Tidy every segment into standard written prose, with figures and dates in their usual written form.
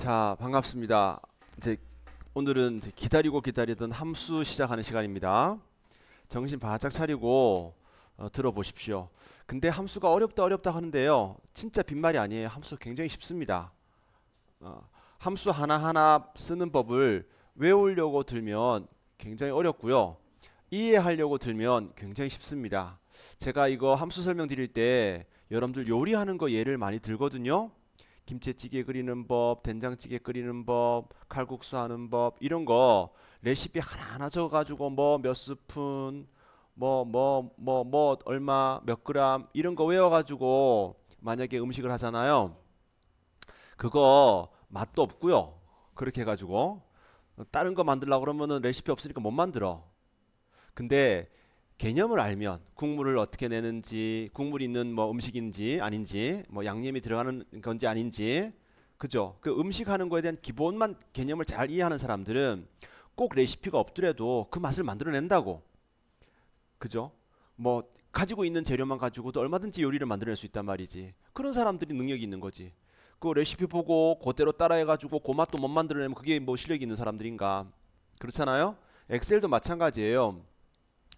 자, 반갑습니다. 이제 오늘은 이제 기다리고 기다리던 함수 시작하는 시간입니다. 정신 바짝 차리고 들어보십시오. 근데 함수가 어렵다 하는데요. 진짜 빈말이 아니에요. 함수 굉장히 쉽습니다. 어, 함수 하나하나 쓰는 법을 외우려고 들면 굉장히 어렵고요. 이해하려고 들면 굉장히 쉽습니다. 제가 이거 함수 설명드릴 때 여러분들 요리하는 거 예를 많이 들거든요. 김치찌개 끓이는 법, 된장찌개 끓이는 법, 칼국수 하는 법 이런 거 레시피 하나하나 적어가지고 뭐 몇 스푼, 뭐 얼마, 몇 그램 이런 거 외워가지고 만약에 음식을 하잖아요. 그거 맛도 없고요. 그렇게 해가지고 다른 거 만들려고 그러면은 레시피 없으니까 못 만들어. 근데 개념을 알면 국물을 어떻게 내는지, 국물이 있는 뭐 음식인지 아닌지, 뭐 양념이 들어가는 건지 아닌지, 그죠? 그 음식 하는 거에 대한 기본만 개념을 잘 이해하는 사람들은 꼭 레시피가 없더라도 그 맛을 만들어낸다고, 그죠? 뭐 가지고 있는 재료만 가지고도 얼마든지 요리를 만들어낼 수 있단 말이지. 그런 사람들이 능력이 있는 거지. 그 레시피 보고 그대로 따라해가지고 그 맛도 못 만들어내면 그게 뭐 실력이 있는 사람들인가? 그렇잖아요? 엑셀도 마찬가지예요.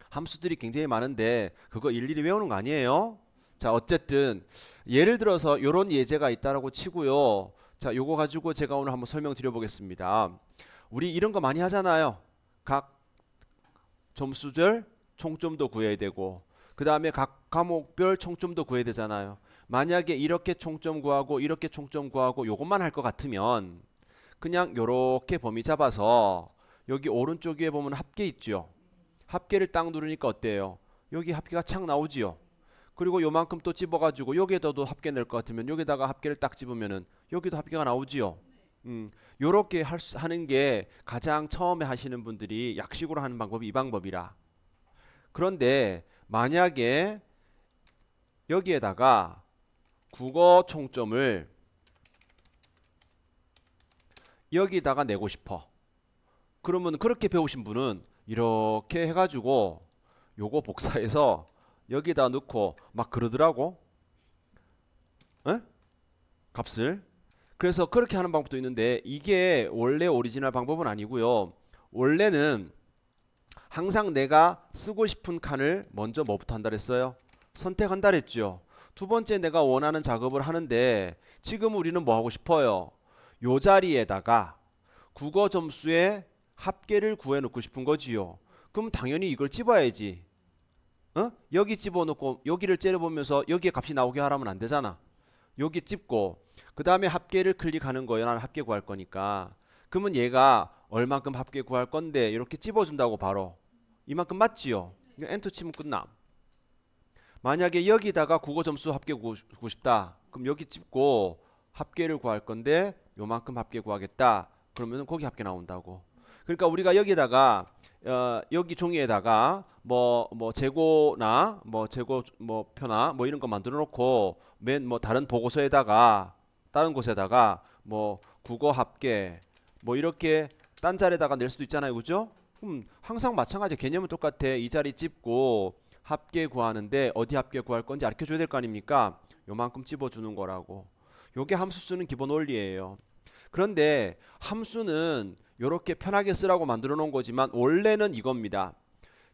함수들이 굉장히 많은데 그거 일일이 외우는 거 아니에요. 자, 어쨌든 예를 들어서 요런 예제가 있다라고 치고요. 자, 요거 가지고 제가 오늘 한번 설명드려 보겠습니다. 우리 이런 거 많이 하잖아요. 각 점수별 총점도 구해야 되고 그 다음에 각 과목별 총점도 구해야 되잖아요. 만약에 이렇게 총점 구하고 이렇게 총점 구하고 요것만 할 것 같으면 그냥 요렇게 범위 잡아서 여기 오른쪽 위에 보면 합계 있죠. 합계를 딱 누르니까 어때요? 여기 합계가 착 나오지요. 그리고 요만큼 또 집어가지고 여기에다도 합계 낼 것 같으면 여기다가 합계를 딱 집으면은 여기도 합계가 나오지요. 요렇게 하는 게 가장 처음에 하시는 분들이 약식으로 하는 방법이 이 방법이라. 그런데 만약에 여기에다가 국어 총점을 여기다가 내고 싶어. 그러면 그렇게 배우신 분은 이렇게 해가지고 요거 복사해서 여기다 넣고 막 그러더라고. 에? 값을. 그래서 그렇게 하는 방법도 있는데 이게 원래 오리지널 방법은 아니고요. 원래는 항상 내가 쓰고 싶은 칸을 먼저 뭐부터 한다 그랬어요? 선택한다 그랬죠. 두 번째 내가 원하는 작업을 하는데 지금 우리는 뭐 하고 싶어요? 요 자리에다가 국어 점수의 합계를 구해 놓고 싶은 거지요. 그럼 당연히 이걸 집어야지. 어? 여기 집어넣고 여기를 째려보면서 여기에 값이 나오게 하라면 안 되잖아. 여기 찝고 그 다음에 합계를 클릭하는 거예요. 나는 합계 구할 거니까. 그러면 얘가 얼만큼 합계 구할 건데 이렇게 찝어준다고 바로. 이만큼 맞지요? 엔터 치면 끝남. 만약에 여기다가 국어 점수 합계 구고 싶다. 그럼 여기 찝고 합계를 구할 건데 요만큼 합계 구하겠다. 그러면 거기 합계 나온다고. 그러니까 우리가 여기다가 여기 종이에다가 뭐 재고나 뭐 재고 뭐 표나 뭐 이런 거 만들어 놓고 맨 뭐 다른 보고서에다가 다른 곳에다가 뭐 국어 합계 뭐 이렇게 딴 자리에다가 낼 수도 있잖아요. 그죠? 항상 마찬가지 개념은 똑같아. 이 자리 찝고 합계 구하는데 어디 합계 구할 건지 알려 줘야 될 거 아닙니까? 요만큼 찝어 주는 거라고. 요게 함수 쓰는 기본 원리예요. 그런데 함수는 이렇게 편하게 쓰라고 만들어 놓은 거지만 원래는 이겁니다.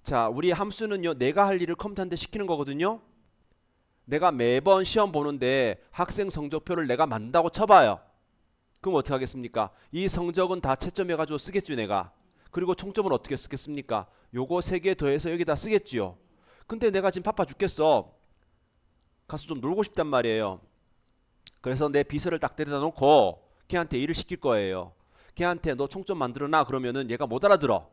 자, 우리 함수는요, 내가 할 일을 컴퓨터한테 시키는 거거든요. 내가 매번 시험 보는데 학생 성적표를 내가 만든다고 쳐봐요. 그럼 어떻게 하겠습니까? 이 성적은 다 채점해가지고 쓰겠죠, 내가. 그리고 총점은 어떻게 쓰겠습니까? 요거 세 개 더해서 여기다 쓰겠지요. 근데 내가 지금 바빠 죽겠어. 가서 좀 놀고 싶단 말이에요. 그래서 내 비서를 딱 데려다 놓고 걔한테 일을 시킬 거예요. 걔한테 너 총점 만들어놔 그러면은 얘가 못 알아들어.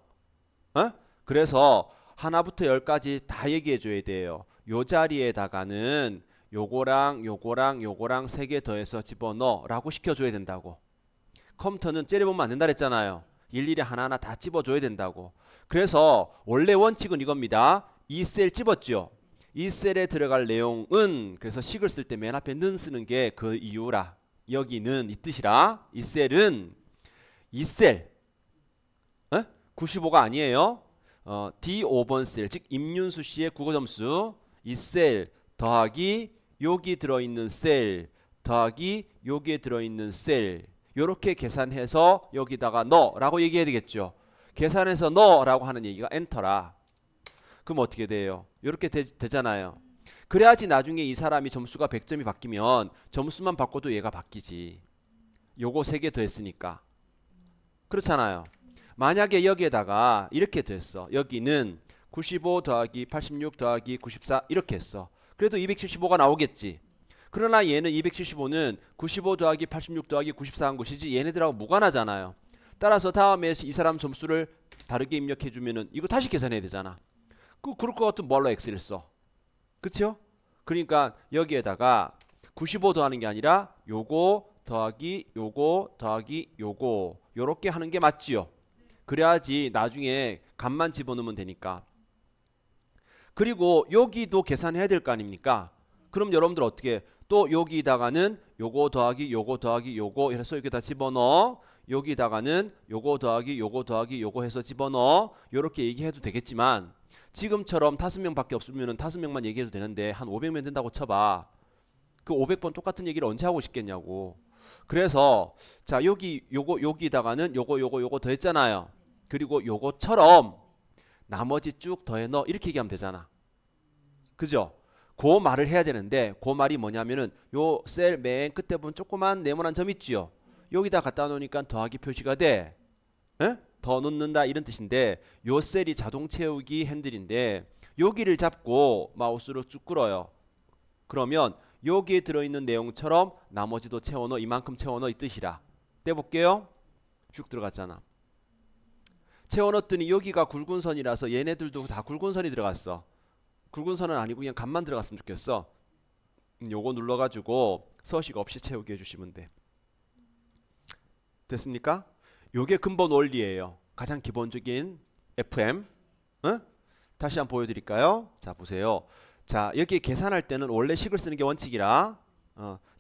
어? 그래서 하나부터 열까지 다 얘기해 줘야 돼요. 요 자리에다가는 요거랑 세 개 더해서 집어넣어라고 시켜줘야 된다고. 컴퓨터는 째려보면 안 된다 그랬잖아요. 일일이 하나하나 다 집어줘야 된다고. 그래서 원래 원칙은 이겁니다. 이 셀 집었죠. 이 셀에 들어갈 내용은 그래서 식을 쓸 때 맨 앞에 는 쓰는 게 그 이유라. 여기는 이 뜻이라. 이 셀은 이 셀 95가 아니에요. D5번 셀, 즉 임윤수 씨의 국어 점수 이 셀 더하기 여기 들어있는 셀 더하기 여기에 들어있는 셀 요렇게 계산해서 여기다가 넣어라고 얘기해야 되겠죠. 계산해서 넣어라고 하는 얘기가 엔터라. 그럼 어떻게 돼요? 요렇게 되잖아요. 그래야지 나중에 이 사람이 점수가 100점이 바뀌면 점수만 바꿔도 얘가 바뀌지. 요거 3개 더했으니까. 그렇잖아요. 만약에 여기에다가 이렇게 됐어. 여기는 95 더하기 86 더하기 94 이렇게 했어. 그래도 275가 나오겠지. 그러나 얘는 275는 95 더하기 86 더하기 94 한 것이지 얘네들하고 무관하잖아요. 따라서 다음에 이 사람 점수를 다르게 입력해 주면은 이거 다시 계산해야 되잖아. 그럴 것 같으면 뭘로 x를 써? 그쵸? 그러니까 여기에다가 95 더하는 게 아니라 요거 더하기 요거 더하기 요거 요렇게 하는 게 맞지요. 그래야지 나중에 값만 집어넣으면 되니까. 그리고 여기도 계산해야 될 거 아닙니까? 그럼 여러분들 어떻게 또 여기다가는 요거 더하기 요거 더하기 요거 해서 여기다 집어넣어. 여기다가는 요거 더하기 요거 더하기 요거 해서 집어넣어. 요렇게 얘기해도 되겠지만 지금처럼 5명밖에 없으면 5명만 얘기해도 되는데 한 500명 된다고 쳐봐. 그 500번 똑같은 얘기를 언제 하고 싶겠냐고. 그래서 자 여기 요거 여기다가는 요거 더했잖아요. 그리고 요거처럼 나머지 쭉 더해 넣어 이렇게 얘기하면 되잖아. 그죠? 그 말을 해야 되는데 그 말이 뭐냐면은 요 셀 맨 끝에 보면 조그만 네모난 점 있지요. 여기다 갖다 놓으니까 더하기 표시가 돼. 에? 더 넣는다 이런 뜻인데 요 셀이 자동 채우기 핸들인데 여기를 잡고 마우스로 쭉 끌어요. 그러면 여기에 들어있는 내용처럼 나머지도 채워넣어 이만큼 채워넣어 이 뜻이라. 떼볼게요. 쭉 들어갔잖아. 채워넣었더니 여기가 굵은 선이라서 얘네들도 다 굵은 선이 들어갔어. 굵은 선은 아니고 그냥 값만 들어갔으면 좋겠어. 요거 눌러가지고 서식 없이 채우게 해주시면 돼. 됐습니까? 요게 근본 원리예요. 가장 기본적인 FM. 다시 한번 보여드릴까요? 자 보세요. 자 여기 계산할 때는 원래 식을 쓰는 게 원칙이라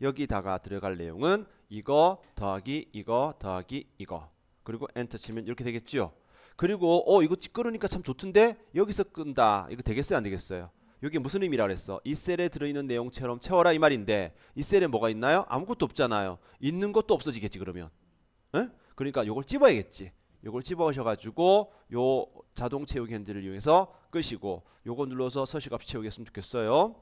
여기다가 들어갈 내용은 이거 더하기 이거 더하기 이거 그리고 엔터 치면 이렇게 되겠죠. 그리고 이거 끌으니까 참 좋던데 여기서 끈다. 이거 되겠어요 안 되겠어요? 여기 무슨 의미라 그랬어? 이 셀에 들어있는 내용처럼 채워라 이 말인데 이 셀에 뭐가 있나요? 아무것도 없잖아요. 있는 것도 없어지겠지 그러면. 그러니까 요걸 집어야겠지. 요걸 집어오셔가지고 요 자동 채우기 핸들을 이용해서 끄시고 요거 눌러서 서식 없이 채우겠으면 좋겠어요.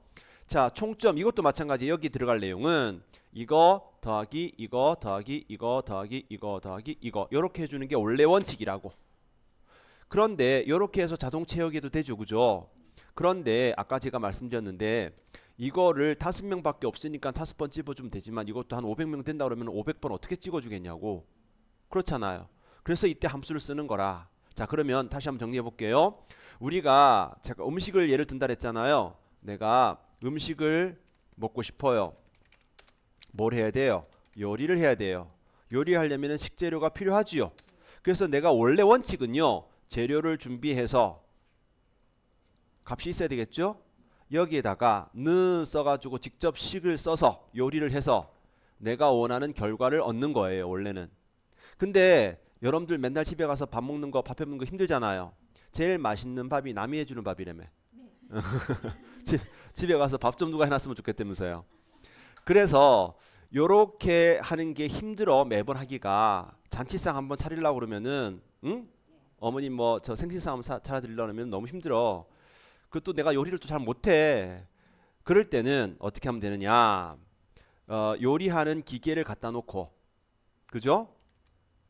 자 총점 이것도 마찬가지. 여기 들어갈 내용은 이거 더하기 이거 더하기 이거 더하기 이거 더하기 이거 요렇게 해주는 게 원래 원칙이라고. 그런데 요렇게 해서 자동 채우기도 되죠 그죠? 그런데 아까 제가 말씀드렸는데 이거를 5명밖에 없으니까 5번 집어주면 되지만 이것도 한 500명 된다 그러면 500번 어떻게 찍어주겠냐고. 그렇잖아요. 그래서 이때 함수를 쓰는 거라. 자 그러면 다시 한번 정리해 볼게요. 우리가 제가 음식을 예를 든다 했잖아요. 내가 음식을 먹고 싶어요. 뭘 해야 돼요? 요리를 해야 돼요. 요리하려면 식재료가 필요하지요. 그래서 내가 원래 원칙은요. 재료를 준비해서 값이 있어야 되겠죠? 여기에다가 는 써가지고 직접 식을 써서 요리를 해서 내가 원하는 결과를 얻는 거예요 원래는. 근데 여러분들 맨날 집에 가서 밥 먹는 거 밥 해먹는 거 힘들잖아요. 제일 맛있는 밥이 남이 해주는 밥이라며. 네. 집에 가서 밥 좀 누가 해놨으면 좋겠다면서요. 그래서 요렇게 하는 게 힘들어. 매번 하기가. 잔치상 한번 차리려고 그러면은 응? 어머님 뭐 저 생신상 한번 차려드리려고 하면 너무 힘들어. 그것도 내가 요리를 또 잘 못해. 그럴 때는 어떻게 하면 되느냐. 요리하는 기계를 갖다 놓고 그죠?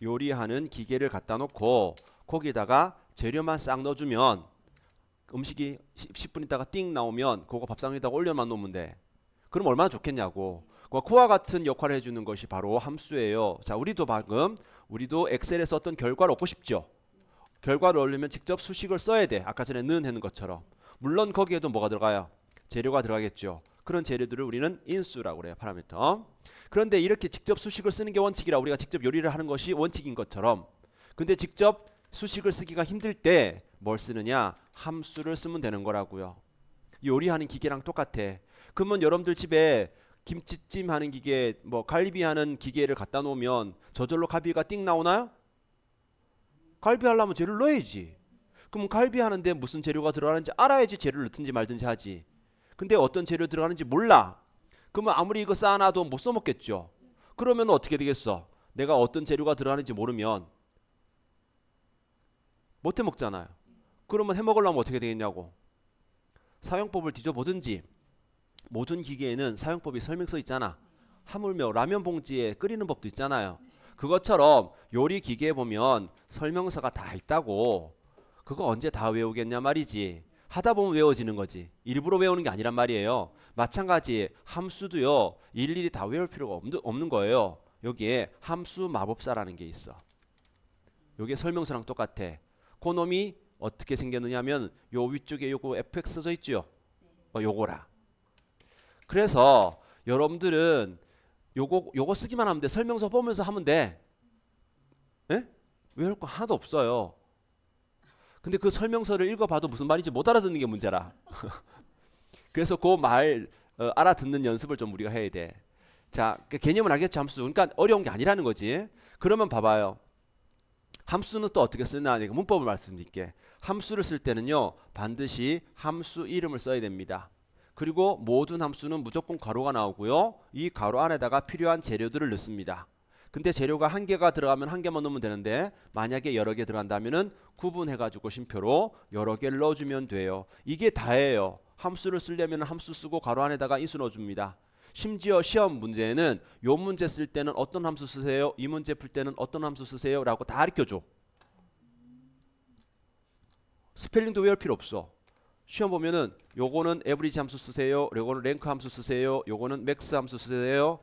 요리하는 기계를 갖다 놓고 거기다가 재료만 싹 넣어주면 음식이 10분 있다가 띵 나오면 그거 밥상 위에다가 올려만 놓으면 돼. 그럼 얼마나 좋겠냐고. 그와 같은 역할을 해주는 것이 바로 함수예요. 자 우리도 방금 우리도 엑셀에서 어떤 결과를 얻고 싶죠. 결과를 얻으려면 직접 수식을 써야 돼. 아까 전에 는 했는 것처럼. 물론 거기에도 뭐가 들어가요? 재료가 들어가겠죠. 그런 재료들을 우리는 인수라고 그래요. 파라미터. 그런데 이렇게 직접 수식을 쓰는 게 원칙이라 우리가 직접 요리를 하는 것이 원칙인 것처럼 근데 직접 수식을 쓰기가 힘들 때 뭘 쓰느냐? 함수를 쓰면 되는 거라고요. 요리하는 기계랑 똑같아. 그러면 여러분들 집에 김치찜 하는 기계, 뭐 갈비 하는 기계를 갖다 놓으면 저절로 갈비가 띵 나오나요? 갈비 하려면 재료를 넣어야지. 그럼 갈비 하는데 무슨 재료가 들어가는지 알아야지 재료를 넣든지 말든지 하지. 근데 어떤 재료 들어가는지 몰라. 그러면 아무리 이거 쌓아놔도 못 써먹겠죠. 그러면 어떻게 되겠어? 내가 어떤 재료가 들어가는지 모르면 못 해먹잖아요. 그러면 해먹으려면 어떻게 되겠냐고. 사용법을 뒤져보든지. 모든 기계에는 사용법이 설명서 있잖아. 하물며 라면 봉지에 끓이는 법도 있잖아요. 그것처럼 요리 기계에 보면 설명서가 다 있다고. 그거 언제 다 외우겠냐 말이지. 하다 보면 외워지는 거지. 일부러 외우는 게 아니란 말이에요. 마찬가지 함수도요. 일일이 다 외울 필요가 없는 거예요. 여기에 함수 마법사라는 게 있어. 요게 설명서랑 똑같아. 그놈이 어떻게 생겼느냐면 요 위쪽에 요거 fx 써져 있죠. 요거라. 그래서 여러분들은 요거 쓰기만 하면 돼. 설명서 보면서 하면 돼. 에? 외울 거 하나도 없어요. 근데 그 설명서를 읽어봐도 무슨 말인지 못 알아듣는 게 문제라. 그래서 그 말 알아듣는 연습을 좀 우리가 해야 돼. 자, 개념은 알겠죠, 함수. 그러니까 어려운 게 아니라는 거지. 그러면 봐봐요. 함수는 또 어떻게 쓰나 문법을 말씀드릴게. 함수를 쓸 때는요, 반드시 함수 이름을 써야 됩니다. 그리고 모든 함수는 무조건 괄호가 나오고요. 이 괄호 안에다가 필요한 재료들을 넣습니다. 근데 재료가 한 개가 들어가면 한 개만 넣으면 되는데 만약에 여러 개 들어간다면은 구분해가지고 쉼표로 여러 개를 넣어주면 돼요. 이게 다예요. 함수를 쓰려면 함수 쓰고 괄호 안에다가 인수 넣어줍니다. 심지어 시험 문제는 요 문제 쓸 때는 어떤 함수 쓰세요? 이 문제 풀 때는 어떤 함수 쓰세요? 라고 다 가르쳐줘. 스펠링도 외울 필요 없어. 시험 보면은 요거는 에브리지 함수 쓰세요. 요거는 랭크 함수 쓰세요. 요거는 맥스 함수 쓰세요.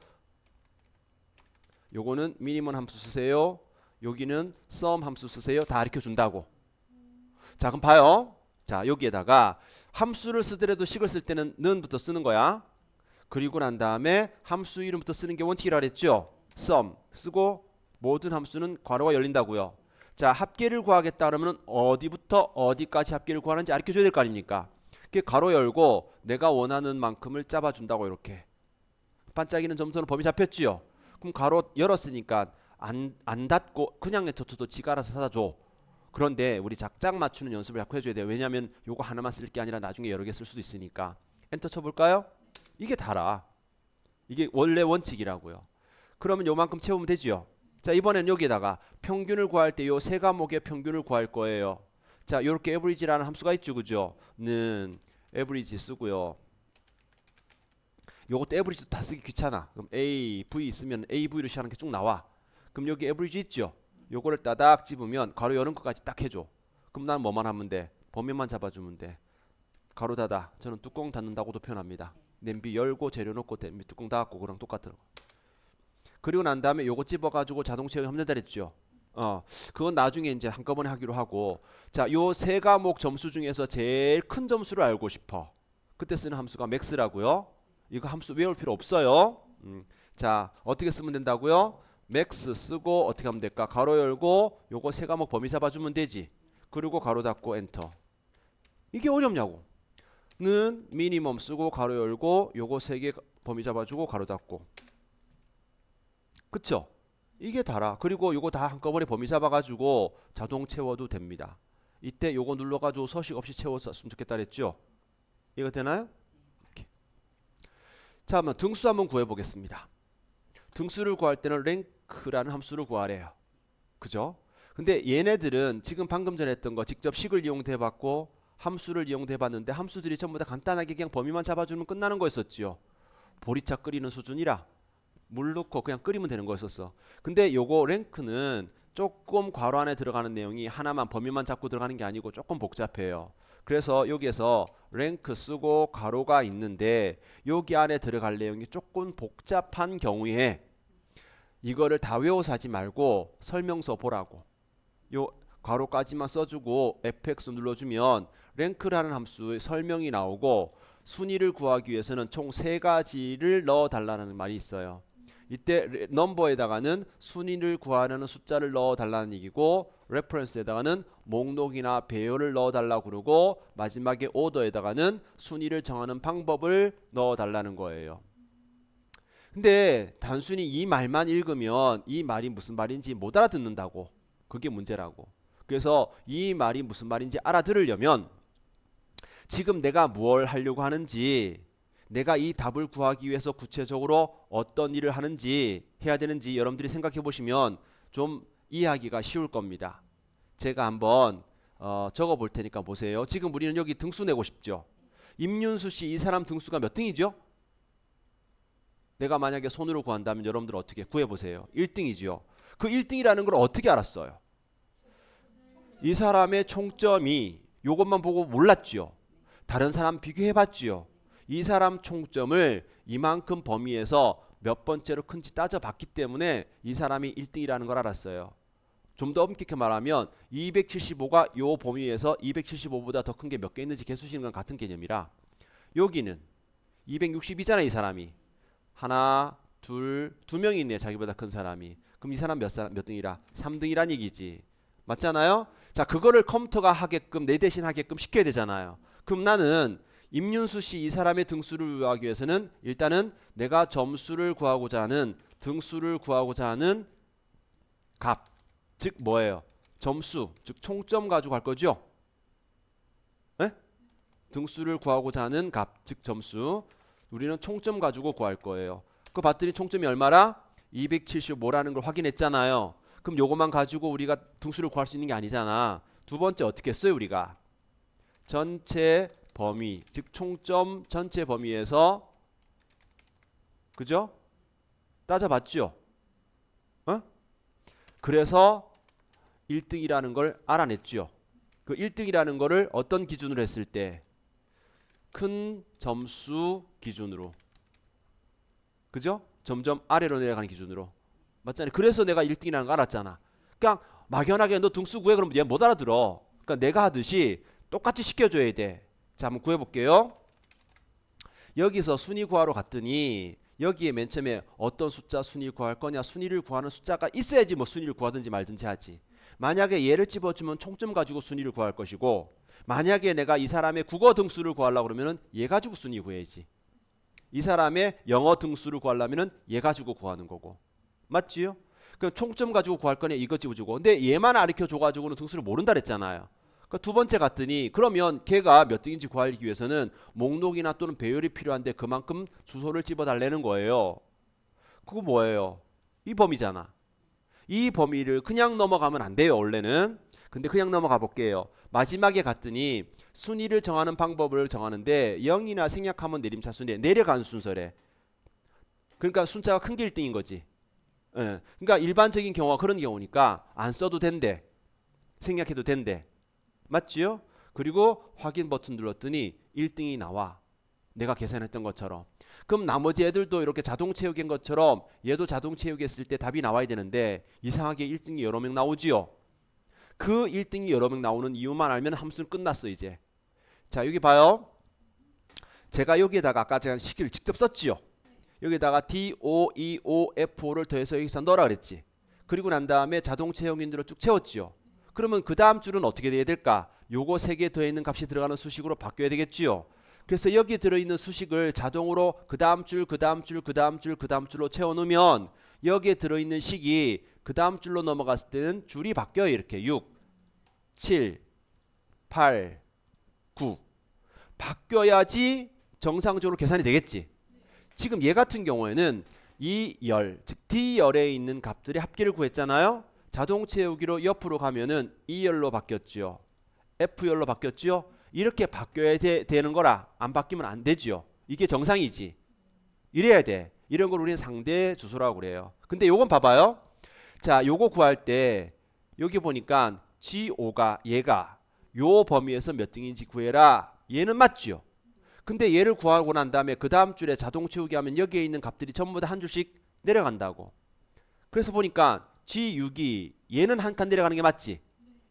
요거는 미니멈 함수 쓰세요. 여기는 sum 함수 쓰세요. 다 가르쳐 준다고. 자, 그럼 봐요. 자, 여기에다가 함수를 쓰더라도 식을 쓸 때는 는부터 쓰는 거야. 그리고 난 다음에 함수 이름부터 쓰는 게 원칙이라 그랬죠. sum 쓰고 모든 함수는 괄호가 열린다고요. 자, 합계를 구하겠다 그러면 어디부터 어디까지 합계를 구하는지 가르쳐 줘야 될 거 아닙니까? 그 괄호 열고 내가 원하는 만큼을 잡아 준다고. 이렇게 반짝이는 점수는 범위 잡혔지요. 그럼 괄호 열었으니까 안 닫고 그냥 내둬도 지가 알아서 사다줘. 그런데 우리 작작 맞추는 연습을 자꾸 해줘야 돼요. 왜냐하면 요거 하나만 쓸 게 아니라 나중에 여러 개 쓸 수도 있으니까. 엔터 쳐볼까요? 이게 다라. 이게 원래 원칙이라고요. 그러면 요만큼 채우면 되지요. 자, 이번엔 여기에다가 평균을 구할 때 요 세 과목의 평균을 구할 거예요. 자, 요렇게 average라는 함수가 있죠, 그죠? 는 average 쓰고요. 요것도 average도 다 쓰기 귀찮아. 그럼 a, v 있으면 av로 시작하는 게 쭉 나와. 그럼 여기 average 있죠? 요거를 따닥 집으면 괄호 여는 것까지 딱 해줘. 그럼 난 뭐만 하면 돼? 범위만 잡아주면 돼. 괄호 닫아. 저는 뚜껑 닫는다고도 표현합니다. 냄비 열고 재료 넣고 냄비 뚜껑 닫고 그랑 똑같더라고. 그리고 난 다음에 요거 집어가지고 자동 채용하면 된다 그랬죠. 그건 나중에 이제 한꺼번에 하기로 하고. 자, 요 세 과목 점수 중에서 제일 큰 점수를 알고 싶어. 그때 쓰는 함수가 max라고요. 이거 함수 외울 필요 없어요. 자, 어떻게 쓰면 된다고요? max 쓰고 어떻게 하면 될까? 괄호 열고 요거 세 과목 범위 잡아주면 되지. 그리고 괄호 닫고 엔터. 이게 어렵냐고. 는 미니멈 쓰고 괄호 열고 요거 세 개 범위 잡아주고 괄호 닫고. 그쵸? 이게 다라. 그리고 요거 다 한꺼번에 범위 잡아가지고 자동 채워도 됩니다. 이때 요거 눌러가지고 서식 없이 채웠으면 좋겠다 그랬죠? 이거 되나요? 오케이. 자, 한번 등수 한번 구해보겠습니다. 등수를 구할 때는 랭크라는 함수를 구하래요. 그죠? 근데 얘네들은 지금 방금 전에 했던 거 직접 식을 이용해 봤고 함수를 이용해 봤는데 함수들이 전부 다 간단하게 그냥 범위만 잡아주면 끝나는 거였었지요. 보리차 끓이는 수준이라 물 넣고 그냥 끓이면 되는 거였었어. 근데 요거 랭크는 조금 괄호 안에 들어가는 내용이 하나만 범위만 잡고 들어가는 게 아니고 조금 복잡해요. 그래서 여기에서 랭크 쓰고 괄호가 있는데 여기 안에 들어갈 내용이 조금 복잡한 경우에 이거를 다 외워서 하지 말고 설명서 보라고. 요 괄호까지만 써주고 fx 눌러주면 랭크라는 함수의 설명이 나오고 순위를 구하기 위해서는 총 세 가지를 넣어달라는 말이 있어요. 이때 넘버에다가는 순위를 구하려는 숫자를 넣어달라는 얘기고 레퍼런스에다가는 목록이나 배열을 넣어달라고 그러고 마지막에 오더에다가는 순위를 정하는 방법을 넣어달라는 거예요. 근데 단순히 이 말만 읽으면 이 말이 무슨 말인지 못 알아듣는다고. 그게 문제라고. 그래서 이 말이 무슨 말인지 알아들으려면 지금 내가 뭘 하려고 하는지 내가 이 답을 구하기 위해서 구체적으로 어떤 일을 하는지 해야 되는지 여러분들이 생각해 보시면 좀 이해하기가 쉬울 겁니다. 제가 한번 적어 볼 테니까 보세요. 지금 우리는 여기 등수 내고 싶죠. 임윤수 씨 이 사람 등수가 몇 등이죠? 내가 만약에 손으로 구한다면 여러분들 어떻게 구해 보세요. 1등이죠. 그 1등이라는 걸 어떻게 알았어요? 이 사람의 총점이 요것만 보고 몰랐죠. 다른 사람 비교해 봤죠. 이 사람 총점을 이만큼 범위에서 몇 번째로 큰지 따져봤기 때문에 이 사람이 1등이라는 걸 알았어요. 좀 더 엄격히 말하면 275가 요 범위에서 275보다 더 큰 게 몇 개 있는지 개수시는 건 같은 개념이라 여기는 262잖아 이 사람이. 하나, 둘, 두 명이 있네 자기보다 큰 사람이. 그럼 이 사람 몇 등이라? 3등이란 얘기지. 맞잖아요? 자 그거를 컴퓨터가 하게끔 내 대신 하게끔 시켜야 되잖아요. 그럼 나는 임윤수 씨 이 사람의 등수를 구하기 위해서는 일단은 내가 점수를 구하고자 하는 등수를 구하고자 하는 값, 즉 뭐예요? 점수, 즉 총점 가지고 할 거죠? 네? 등수를 구하고자 하는 값, 즉 점수. 우리는 총점 가지고 구할 거예요. 그거 봤더니 총점이 얼마라? 275라는 걸 확인했잖아요. 그럼 요것만 가지고 우리가 등수를 구할 수 있는 게 아니잖아. 두 번째 어떻게 했어요 우리가? 전체 범위, 즉 총점 전체 범위에서 그죠? 따져봤죠? 어? 그래서 1등이라는 걸 알아냈죠. 그 1등이라는 거를 어떤 기준으로 했을 때? 큰 점수 기준으로. 그죠? 점점 아래로 내려가는 기준으로. 맞잖아요. 그래서 내가 1등이라는 거 알았잖아. 그냥 막연하게 너 등수 구해 그러면 얘 못 알아들어. 그러니까 내가 하듯이 똑같이 시켜줘야 돼. 자 한번 구해볼게요. 여기서 순위 구하러 갔더니 여기에 맨 처음에 어떤 숫자 순위 구할 거냐, 순위를 구하는 숫자가 있어야지 뭐 순위를 구하든지 말든지 하지. 만약에 얘를 집어주면 총점 가지고 순위를 구할 것이고 만약에 내가 이 사람의 국어 등수를 구하려고 그러면은 얘 가지고 순위 구해야지. 이 사람의 영어 등수를 구하려면은 얘 가지고 구하는 거고. 맞지요? 그럼 총점 가지고 구할 거냐 이거 집어주고. 근데 얘만 가르쳐 줘가지고는 등수를 모른다 그랬잖아요. 그러니까 두 번째 갔더니 그러면 걔가 몇 등인지 구하기 위해서는 목록이나 또는 배열이 필요한데 그만큼 주소를 집어달라는 거예요. 그거 뭐예요? 이 범위잖아. 이 범위를 그냥 넘어가면 안 돼요 원래는. 근데 그냥 넘어가 볼게요. 마지막에 갔더니 순위를 정하는 방법을 정하는데 0이나 생략하면 내림차순위에 내려가는 순서래. 그러니까 숫자가 큰 게 1등인 거지. 예. 그러니까 일반적인 경우가 그런 경우니까 안 써도 된대. 생략해도 된대. 맞지요? 그리고 확인 버튼 눌렀더니 1등이 나와. 내가 계산했던 것처럼. 그럼 나머지 애들도 이렇게 자동 채우기인 것처럼 얘도 자동 채우기 했을 때 답이 나와야 되는데 이상하게 1등이 여러 명 나오지요. 그 1등이 여러 명 나오는 이유만 알면 함수는 끝났어 이제. 자 여기 봐요. 제가 여기에다가 아까 제가 식기를 직접 썼지요. 여기다가 DOEOFO를 더해서 여기서 넣으라 그랬지. 그리고 난 다음에 자동 채용인들로 쭉 채웠지요. 그러면 그 다음 줄은 어떻게 돼야 될까? 요거 3개 더있는 값이 들어가는 수식으로 바뀌어야 되겠지요. 그래서 여기 들어있는 수식을 자동으로 그 다음 줄, 그 다음 줄, 그 다음 줄, 그 다음 줄로 채워놓으면 여기에 들어있는 식이 그 다음 줄로 넘어갔을 때는 줄이 바뀌어요. 이렇게 6, 7, 8, 9 바뀌어야지 정상적으로 계산이 되겠지. 지금 얘 같은 경우에는 이 열, 즉 D열에 있는 값들의 합계를 구했잖아요. 자동 채우기로 옆으로 가면은 E열로 바뀌었지요. F열로 바뀌었지요. 이렇게 바뀌어야 되는 거라. 안 바뀌면 안 되지요. 이게 정상이지. 이래야 돼. 이런 걸 우리는 상대 주소라고 그래요. 근데 요건 봐봐요. 자, 요거 구할 때 여기 보니까 G5가 얘가 요 범위에서 몇 등인지 구해라. 얘는 맞지요. 근데 얘를 구하고 난 다음에 그 다음 줄에 자동 채우기 하면 여기에 있는 값들이 전부 다 한 줄씩 내려간다고. 그래서 보니까 G6이 얘는 한 칸 내려가는 게 맞지.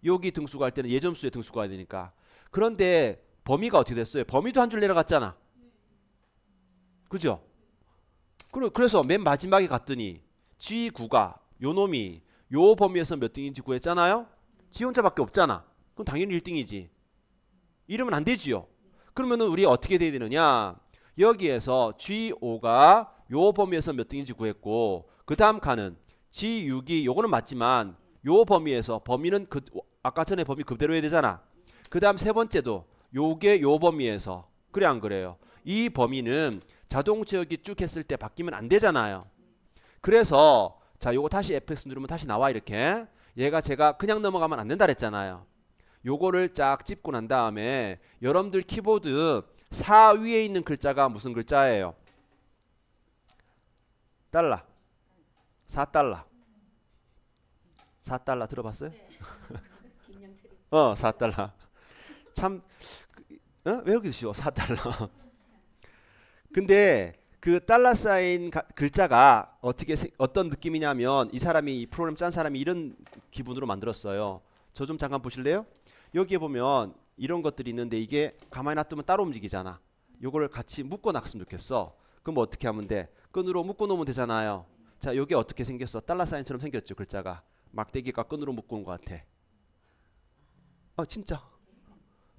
여기 등수 구할 때는 예점수에 등수 구해야 되니까. 그런데 범위가 어떻게 됐어요? 범위도 한 줄 내려갔잖아. 그죠? 그래서 맨 마지막에 갔더니 G9가 요 놈이 요 범위에서 몇 등인지 구했잖아요. G 혼자밖에 없잖아. 그럼 당연히 1등이지. 이러면 안 되지요. 그러면은 우리 어떻게 돼야 되느냐? 여기에서 G5가 요 범위에서 몇 등인지 구했고 그 다음 칸은 G6이 요거는 맞지만 요 범위에서 범위는 그 아까 전에 범위 그대로 해야 되잖아. 그 다음 세 번째도 요게 요 범위에서 그래 안 그래요? 이 범위는 자동 채우기 쭉 했을 때 바뀌면 안 되잖아요. 그래서 자, 요거 다시 FX 누르면 다시 나와 이렇게. 얘가 제가 그냥 넘어가면 안 된다 그랬잖아요. 요거를 쫙 찝고 난 다음에 여러분들 키보드 4 위에 있는 글자가 무슨 글자예요? 달러. 4달러. 4달러 들어봤어요? 네. 4달러. 참 외우기도 쉬워. 4달러. 근데 그 달러 사인 글자가 어떤 느낌이냐면 이 사람이 이 프로그램 짠 사람이 이런 기분으로 만들었어요. 저 좀 잠깐 보실래요? 여기에 보면 이런 것들이 있는데 이게 가만히 놔두면 따로 움직이잖아. 요거를 같이 묶어 놨으면 좋겠어. 그럼 어떻게 하면 돼? 끈으로 묶어 놓으면 되잖아요. 자, 요게 어떻게 생겼어? 달러 사인처럼 생겼죠, 글자가. 막대기가 끈으로 묶어 놓은 것 같아. 진짜.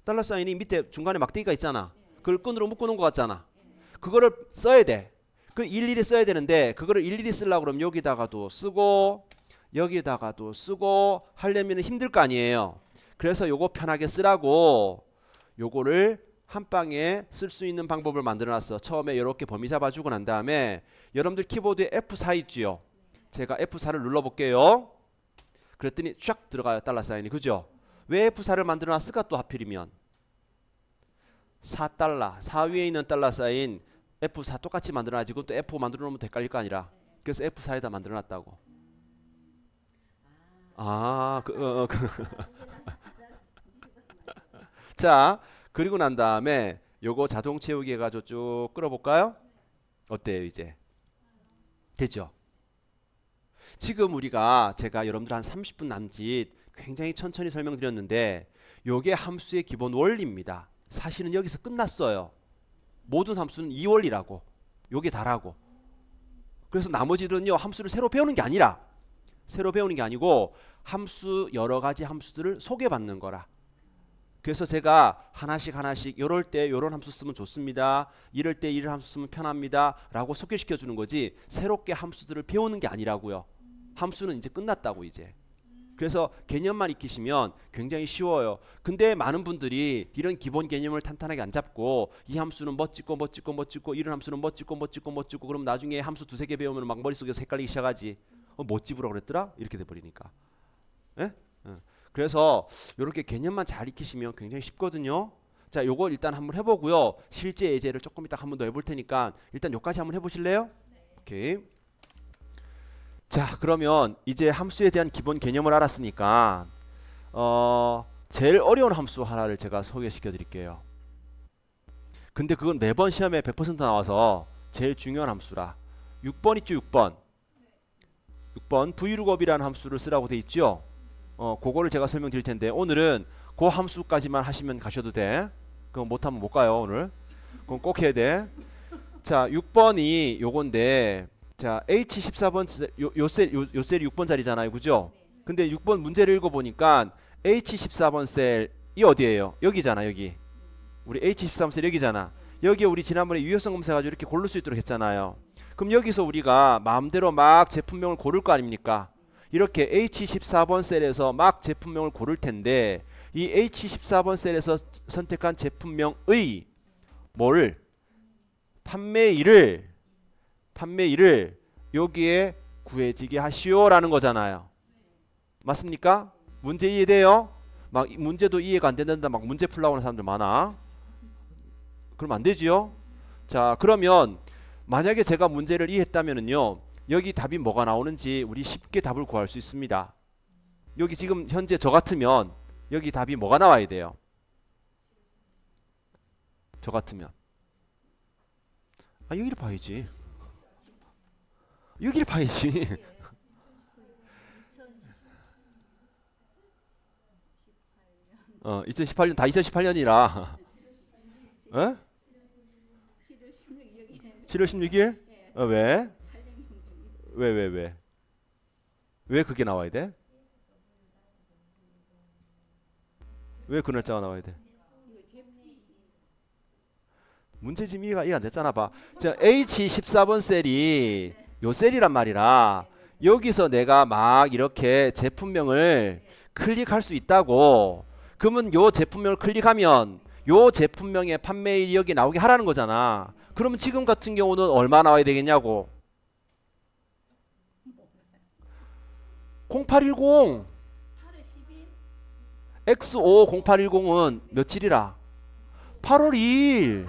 달러 사인이 밑에 중간에 막대기가 있잖아. 그걸 끈으로 묶어 놓은 것 같잖아. 그거를 써야 돼. 그 일일이 써야 되는데 그거를 일일이 쓰려고 그러면 여기다가도 쓰고 여기다가도 쓰고 하려면 힘들 거 아니에요. 그래서 요거 편하게 쓰라고 요거를 한 방에 쓸 수 있는 방법을 만들어 놨어. 처음에 이렇게 범위 잡아주고 난 다음에 여러분들 키보드에 F4 있지요. 제가 F4를 눌러 볼게요. 그랬더니 쫙 들어가요. 달러 사인이. 그죠? 왜 F4를 만들어 놨을까 또 하필이면 4달러 4 위에 있는 달러 사인 F4 똑같이 만들어 놔지고 또 F5 만들어 놓으면 헷갈릴 거 아니라. 그래서 F4에다 만들어 놨다고. 자, 그리고 난 다음에 요거 자동 채우기 해가지고 쭉 끌어볼까요? 어때요 이제? 되죠? 지금 우리가 제가 여러분들 한 30분 남짓 굉장히 천천히 설명드렸는데 요게 함수의 기본 원리입니다. 사실은 여기서 끝났어요. 모든 함수는 이 원리라고. 요게 다라고. 그래서 나머지들은요 함수를 새로 배우는 게 아니라 새로 배우는 게 아니고 함수 여러 가지 함수들을 소개받는 거라. 그래서 제가 하나씩 요럴 때 요런 함수 쓰면 좋습니다. 이럴 때 이런 함수 쓰면 편합니다. 라고 소개시켜 주는 거지 새롭게 함수들을 배우는 게 아니라고요. 함수는 이제 끝났다고 이제. 그래서 개념만 익히시면 굉장히 쉬워요. 근데 많은 분들이 이런 기본 개념을 탄탄하게 안 잡고 이 함수는 멋지고 이런 함수는 멋지고 그럼 나중에 함수 두세 개 배우면 막 머릿속에서 헷갈리기 시작하지. 멋지부라고 그랬더라? 이렇게 돼버리니까. 예? 그래서 이렇게 개념만 잘 익히시면 굉장히 쉽거든요. 자, 요걸 일단 한번 해보고요. 실제 예제를 조금 이따 한번 더 해볼 테니까 일단 요까지 한번 해보실래요? 오케이. 자, 그러면 이제 함수에 대한 기본 개념을 알았으니까 제일 어려운 함수 하나를 제가 소개시켜 드릴게요. 근데 그건 매번 시험에 100% 나와서 제일 중요한 함수라. 6번 있죠, 6번. 6번 vlookup이라는 함수를 쓰라고 돼 있죠. 그거를 제가 설명드릴 텐데 오늘은 그 함수까지만 하시면 가셔도 돼. 그거 못하면 못 가요 오늘. 그건 꼭 해야 돼. 자, 6번이 요건데 자, H14번 요 셀이 6번 자리잖아요. 그죠? 근데 6번 문제를 읽어보니까 H14번 셀이 어디예요? 여기잖아. 여기. 우리 H14번 셀 여기잖아. 여기에 우리 지난번에 유효성 검사해가지고 이렇게 고를 수 있도록 했잖아요. 그럼 여기서 우리가 마음대로 막 제품명을 고를 거 아닙니까? 이렇게 H14번 셀에서 막 제품명을 고를 텐데 이 H14번 셀에서 선택한 제품명의 뭐를 판매일을 여기에 구해지게 하시오라는 거잖아요. 맞습니까? 문제 이해돼요? 막 문제도 이해가 안 된다 막 문제 풀라고 하는 사람들 많아. 그럼 안 되지요? 자, 그러면 만약에 제가 문제를 이해했다면은요. 여기 답이 뭐가 나오는지 우리 쉽게 답을 구할 수 있습니다. 여기 지금 현재 저 같으면 여기 답이 뭐가 나와야 돼요? 저 같으면 여기를 봐야지. 여기를 봐야지. 2018년 다 2018년이라. 에? 7월 16일? 왜? 왜 그게 나와야 돼? 왜 그 날짜가 나와야 돼? 문제 지금 이해가 안 됐잖아. 봐. 자, H14번 셀이 요 셀이란 말이라 여기서 내가 막 이렇게 제품명을 클릭할 수 있다고. 그러면 요 제품명을 클릭하면 요 제품명의 판매일이 여기 나오게 하라는 거잖아. 그러면 지금 같은 경우는 얼마 나와야 되겠냐고. 0810 X5 0810은 며칠이라? 8월 2일.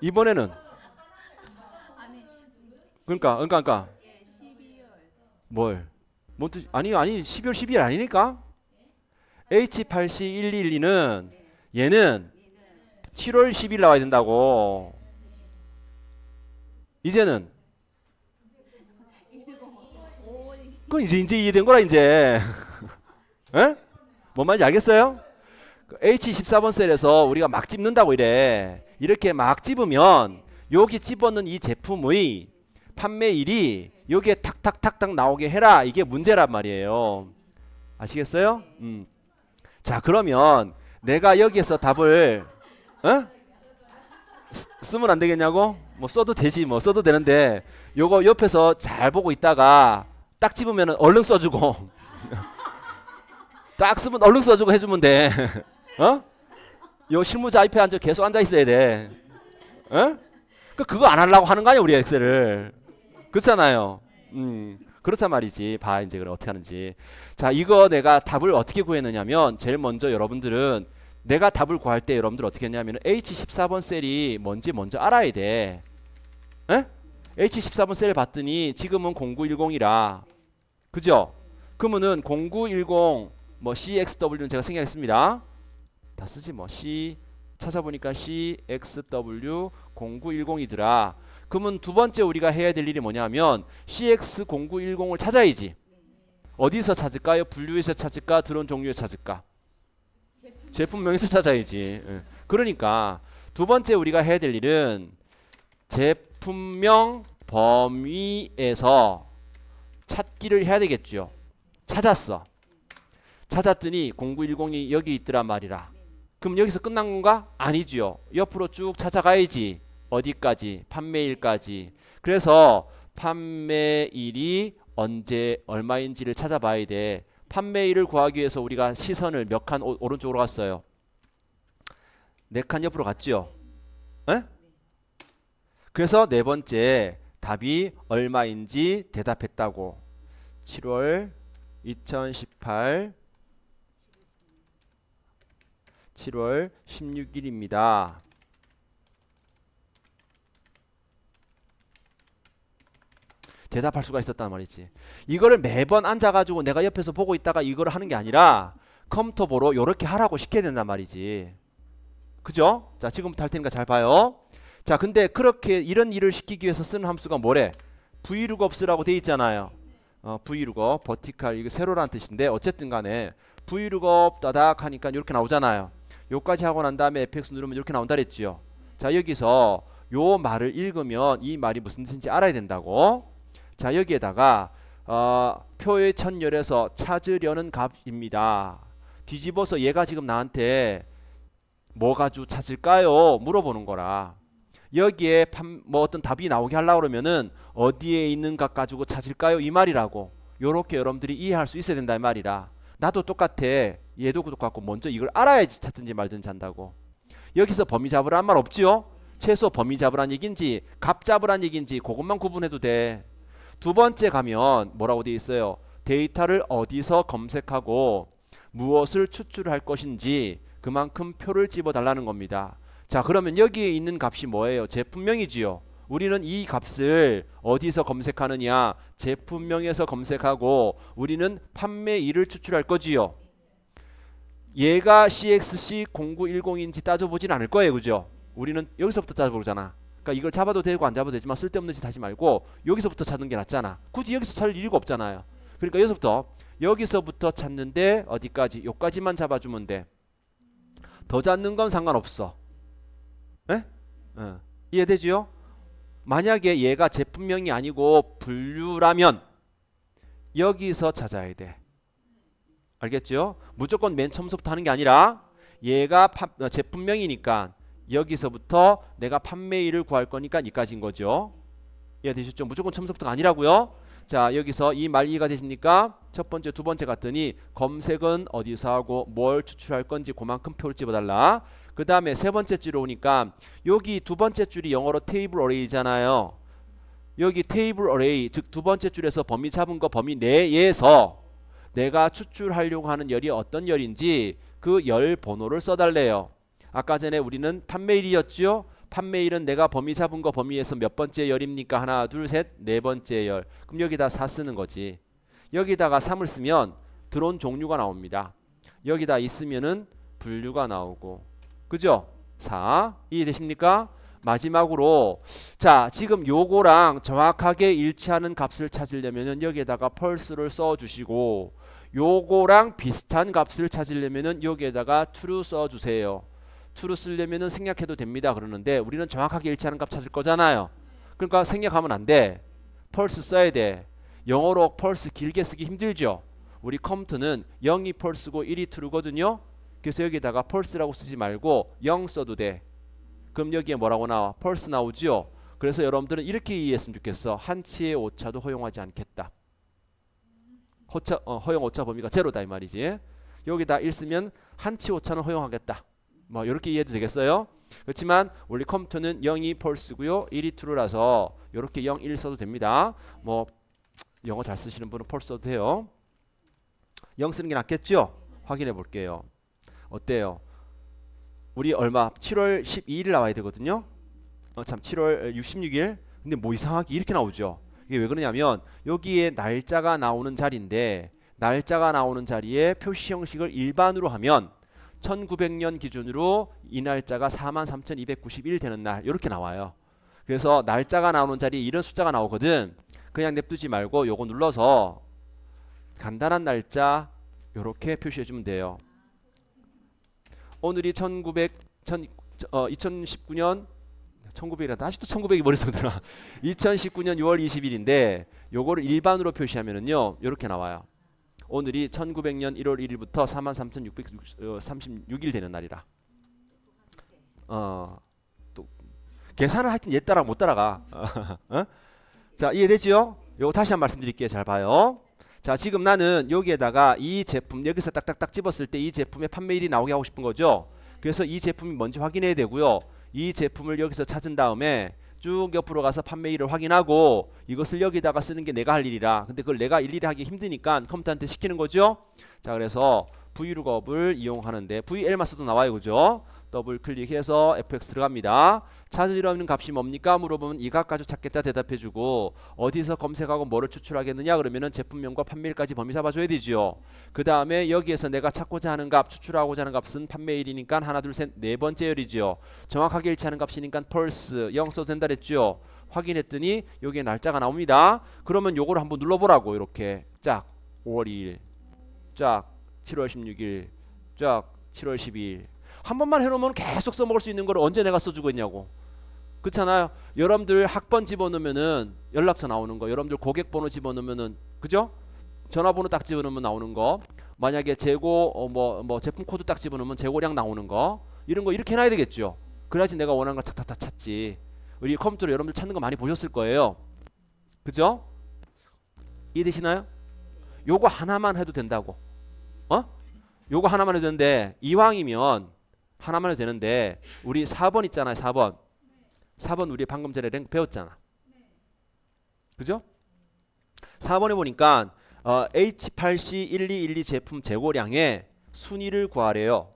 이번에는 그러니까 뭘? 뭔 뜻? 아니 12월 12일 아니니까? H8C112는 얘는 7월 10일 나와야 된다고. 이제는 그건 이제 이해된 거라 이제. 에? 뭔 말인지 알겠어요? H14번 셀에서 우리가 막 집는다고 이래. 이렇게 막 집으면 여기 집어넣은 이 제품의 판매일이 여기에 탁탁탁탁 나오게 해라. 이게 문제란 말이에요. 아시겠어요? 자, 그러면 내가 여기에서 답을 쓰면 안 되겠냐고? 뭐 써도 되지, 뭐 써도 되는데 요거 옆에서 잘 보고 있다가 딱 집으면 얼른 써주고 딱 쓰면 얼른 써주고 해주면 돼. 요 실무자 앞에 앉아 계속 앉아 있어야 돼. 그거 안 하려고 하는 거 아니야 우리 엑셀을. 그렇잖아요. 그렇단 말이지. 봐 이제 그럼 어떻게 하는지. 자, 이거 내가 답을 어떻게 구했느냐면 제일 먼저 여러분들은 내가 답을 구할 때 여러분들 어떻게 했냐면 H14번 셀이 뭔지 먼저 알아야 돼. H14번 셀을 봤더니 지금은 0910이라. 그죠? 그러면은 0910 뭐 CXW는 제가 생략했습니다. 다 쓰지 뭐. C 찾아보니까 CXW 0910이더라. 그러면 두 번째 우리가 해야 될 일이 뭐냐면 CX0910을 찾아야지. 어디서 찾을까요? 분류에서 찾을까? 드론 종류에서 찾을까? 제품명에서 찾아야지. 그러니까 두 번째 우리가 해야 될 일은 제품명 범위에서 찾기를 해야 되겠죠. 찾았어. 찾았더니 0910이 여기 있더란 말이라. 그럼 여기서 끝난 건가? 아니지요. 옆으로 쭉 찾아가야지. 어디까지? 판매일까지. 그래서 판매일이 언제 얼마인지를 찾아봐야 돼. 판매일을 구하기 위해서 우리가 시선을 몇 칸 오른쪽으로 갔어요? 4칸 옆으로 갔죠? 그래서 네 번째 답이 얼마인지 대답했다고. 7월 2018 7월 16일입니다. 대답할 수가 있었단 말이지. 이거를 매번 앉아가지고 내가 옆에서 보고 있다가 이거를 하는 게 아니라 컴퓨터 보러 이렇게 하라고 시켜야 된단 말이지. 그죠? 자, 지금부터 할 테니까 잘 봐요. 자, 근데 그렇게 이런 일을 시키기 위해서 쓰는 함수가 뭐래? vlookups라고 돼 있잖아요. vlookup, vertical, 이거 세로라는 뜻인데 어쨌든 간에 vlookup 따닥 하니까 이렇게 나오잖아요. 요까지 하고 난 다음에 fx 누르면 이렇게 나온다 그랬죠. 자, 여기서 요 말을 읽으면 이 말이 무슨 뜻인지 알아야 된다고. 자, 여기에다가 표의 천열에서 찾으려는 값입니다. 뒤집어서 얘가 지금 나한테 뭐 가지고 찾을까요? 물어보는 거라. 여기에 뭐 어떤 답이 나오게 하려고 그러면은 어디에 있는 값 가지고 찾을까요? 이 말이라고. 요렇게 여러분들이 이해할 수 있어야 된다 이 말이라. 나도 똑같아. 얘도 똑같고 먼저 이걸 알아야지 찾든지 말든지 한다고. 여기서 범위 잡으라는 말 없지요? 최소 범위 잡으란 얘기인지 값 잡으란 얘기인지 그것만 구분해도 돼. 두 번째 가면 뭐라고 되어 있어요? 데이터를 어디서 검색하고 무엇을 추출할 것인지 그만큼 표를 집어달라는 겁니다. 자, 그러면 여기에 있는 값이 뭐예요? 제품명이지요. 우리는 이 값을 어디서 검색하느냐? 제품명에서 검색하고 우리는 판매일을 추출할 거지요. 얘가 CXC0910인지 따져보진 않을 거예요. 그죠? 우리는 여기서부터 따져보잖아. 그러니까 이걸 잡아도 되고 안 잡아도 되지만 쓸데없는 짓 하지 말고 여기서부터 찾는 게 낫잖아. 굳이 여기서 찾을 이유가 없잖아요. 그러니까 여기서부터 찾는데 어디까지? 여기까지만 잡아주면 돼. 더 잡는 건 상관없어. 이해되지요? 만약에 얘가 제품명이 아니고 분류라면 여기서 찾아야 돼. 알겠죠? 무조건 맨 처음부터 하는 게 아니라 얘가 제품명이니까 여기서부터 내가 판매일을 구할 거니까 이까지인 거죠. 이해되셨죠? 무조건 처음부터가 아니라고요. 자 여기서 이 말 이해가 되십니까? 첫 번째 두 번째 갔더니 검색은 어디서 하고 뭘 추출할 건지 그만큼 표를 집어달라. 그 다음에 세 번째 줄에 오니까 여기 두 번째 줄이 영어로 테이블 어레이잖아요. 여기 테이블 어레이 즉 두 번째 줄에서 범위 잡은 거 범위 내에서 내가 추출하려고 하는 열이 어떤 열인지 그 열 번호를 써달래요. 아까 전에 우리는 판매일이었죠. 판매일은 내가 범위 잡은 거 범위에서 몇 번째 열입니까? 하나 둘 셋 네 번째 열. 그럼 여기다 4 쓰는 거지. 여기다가 3을 쓰면 드론 종류가 나옵니다. 여기다 있으면은 분류가 나오고 그죠? 4 이해되십니까? 마지막으로 자 지금 요거랑 정확하게 일치하는 값을 찾으려면은 여기에다가 펄스를 써주시고 요거랑 비슷한 값을 찾으려면은 여기에다가 true 써주세요. true 쓰려면은 생략해도 됩니다. 그러는데 우리는 정확하게 일치하는 값 찾을 거잖아요. 그러니까 생략하면 안 돼. 펄스 써야 돼. 영어로 펄스 길게 쓰기 힘들죠. 우리 컴퓨터는 0이 펄스고 1이 true거든요. 그래서 여기다가 펄스라고 쓰지 말고 0 써도 돼. 그럼 여기에 뭐라고 나와? 펄스 나오지요. 그래서 여러분들은 이렇게 이해했으면 좋겠어. 한치의 오차도 허용하지 않겠다. 허용 오차 범위가 제로다 이 말이지. 여기다 1 쓰면 한치 오차는 허용하겠다. 뭐 이렇게 이해해도 되겠어요? 그렇지만 원래 컴퓨터는 0이 펄스고요. 1이 true라서 이렇게 0, 1 써도 됩니다. 뭐 영어 잘 쓰시는 분은 펄스 써도 돼요. 0 쓰는 게 낫겠죠? 확인해 볼게요. 어때요? 우리 얼마? 7월 12일 나와야 되거든요. 참 7월 16일. 근데 뭐 이상하게 이렇게 나오죠. 이게 왜 그러냐면 여기에 날짜가 나오는 자리인데 날짜가 나오는 자리에 표시 형식을 일반으로 하면 1900년 기준으로 이 날짜가 43,291 되는 날 이렇게 나와요. 그래서 날짜가 나오는 자리에 이런 숫자가 나오거든. 그냥 냅두지 말고 요거 눌러서 간단한 날짜 이렇게 표시해 주면 돼요. 오늘이 2019년 1900이라 아직도 1900이 머릿속에 들어. 2019년 6월 20일인데 요거를 일반으로 표시하면은요 이렇게 나와요. 오늘이 1900년 1월 1일부터 43,636일 되는 날이라. 또 계산을 하여튼 얘 따라 못 따라가. 자 이해되지요? 요거 다시 한 번 말씀드릴게요. 잘 봐요. 자 지금 나는 여기에다가 이 제품 여기서 딱딱딱 집었을 때 이 제품의 판매일이 나오게 하고 싶은 거죠. 그래서 이 제품이 뭔지 확인해야 되고요. 이 제품을 여기서 찾은 다음에 쭉 옆으로 가서 판매일을 확인하고 이것을 여기다가 쓰는 게 내가 할 일이라. 근데 그걸 내가 일일이 하기 힘드니까 컴퓨터한테 시키는 거죠. 자 그래서 VLOOKUP을 이용하는데 VL만 써도 나와요. 그죠? 더블 클릭해서 fx 들어갑니다. 찾으려 하는 값이 뭡니까? 물어보면 이 값 가지고 찾겠다 대답해주고 어디서 검색하고 뭐를 추출하겠느냐 그러면은 제품명과 판매일까지 범위 잡아줘야 되지요. 그 다음에 여기에서 내가 찾고자 하는 값 추출하고자 하는 값은 판매일이니까 하나 둘 셋 네 번째 열이지요. 정확하게 일치하는 값이니까 펄스 0 써도 된다 그랬죠. 확인했더니 여기에 날짜가 나옵니다. 그러면 요거를 한번 눌러보라고. 이렇게 쫙 5월 2일 쫙 7월 16일 쫙 7월 12일 한 번만 해놓으면 계속 써먹을 수 있는 걸 언제 내가 써주고 있냐고. 그렇잖아요. 여러분들 학번 집어넣으면은 연락처 나오는 거, 여러분들 고객번호 집어넣으면은 그죠? 전화번호 딱 집어넣으면 나오는 거, 만약에 재고 뭐 제품 코드 딱 집어넣으면 재고량 나오는 거, 이런 거 이렇게 해놔야 되겠죠. 그래야지 내가 원하는 거 탁탁탁 찾지. 우리 컴퓨터로 여러분들 찾는 거 많이 보셨을 거예요. 그죠? 이해되시나요? 요거 하나만 해도 된다고. 요거 하나만 해도 되는데 이왕이면 하나만 해도 되는데 우리 4번 있잖아요. 4번 우리 방금 전에 랭크 배웠잖아. 그죠? 4번에 보니까 H8C1212 제품 재고량의 순위를 구하래요.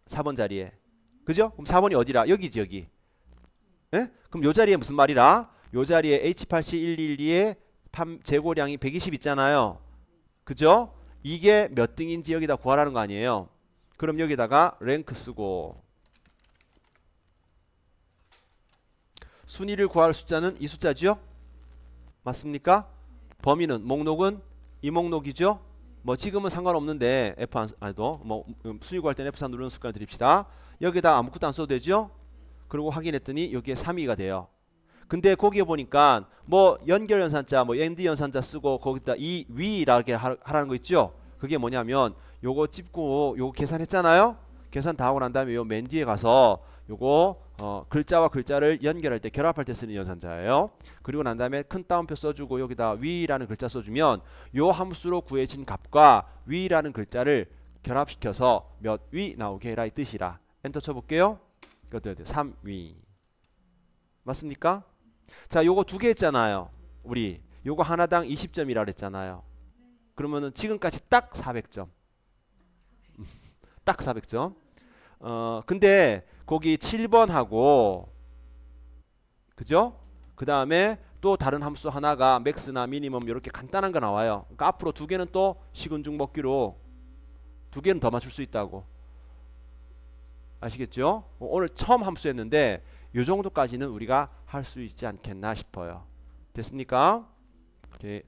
4번 자리에. 그죠? 그럼 4번이 어디라? 여기지 여기. 예? 그럼 요 자리에 무슨 말이라? 요 자리에 H8C1212의 재고량이 120 있잖아요. 그죠? 이게 몇 등인지 여기다 구하라는 거 아니에요. 그럼 여기다가 랭크 쓰고 순위를 구할 숫자는 이 숫자죠? 맞습니까? 범위는 목록은 이 목록이죠? 뭐 지금은 상관없는데 F 안 해도 뭐 순위 구할 때는 F4 누르는 습관을 들입시다. 여기다 아무것도 안 써도 되죠? 그리고 확인했더니 여기에 3위가 돼요. 근데 거기에 보니까 뭐 연결 연산자 뭐 엔드 연산자 쓰고 거기다 이 위라게 하라는 거 있죠? 그게 뭐냐면 요거 찝고 요거 계산했잖아요. 계산 다 하고 난 다음에 요 맨 뒤에 가서 요거 글자와 글자를 연결할 때 결합할 때 쓰는 연산자예요. 그리고 난 다음에 큰 따옴표 써주고 여기다 위라는 글자 써주면 요 함수로 구해진 값과 위라는 글자를 결합시켜서 몇 위 나오게 해라 이 뜻이라. 엔터 쳐볼게요. 이것도 3위 맞습니까? 자, 요거 두 개 했잖아요. 우리 요거 하나당 20점이라 그랬잖아요. 그러면은 지금까지 딱 400점. 딱 400점. 근데 거기 7번하고 그죠? 그 다음에 또 다른 함수 하나가 맥스나 미니멈 이렇게 간단한 거 나와요. 그러니까 앞으로 두 개는 또 시군중 먹기로 두 개는 더 맞출 수 있다고. 아시겠죠? 오늘 처음 함수했는데 요 정도까지는 우리가 할 수 있지 않겠나 싶어요. 됐습니까? 오케이.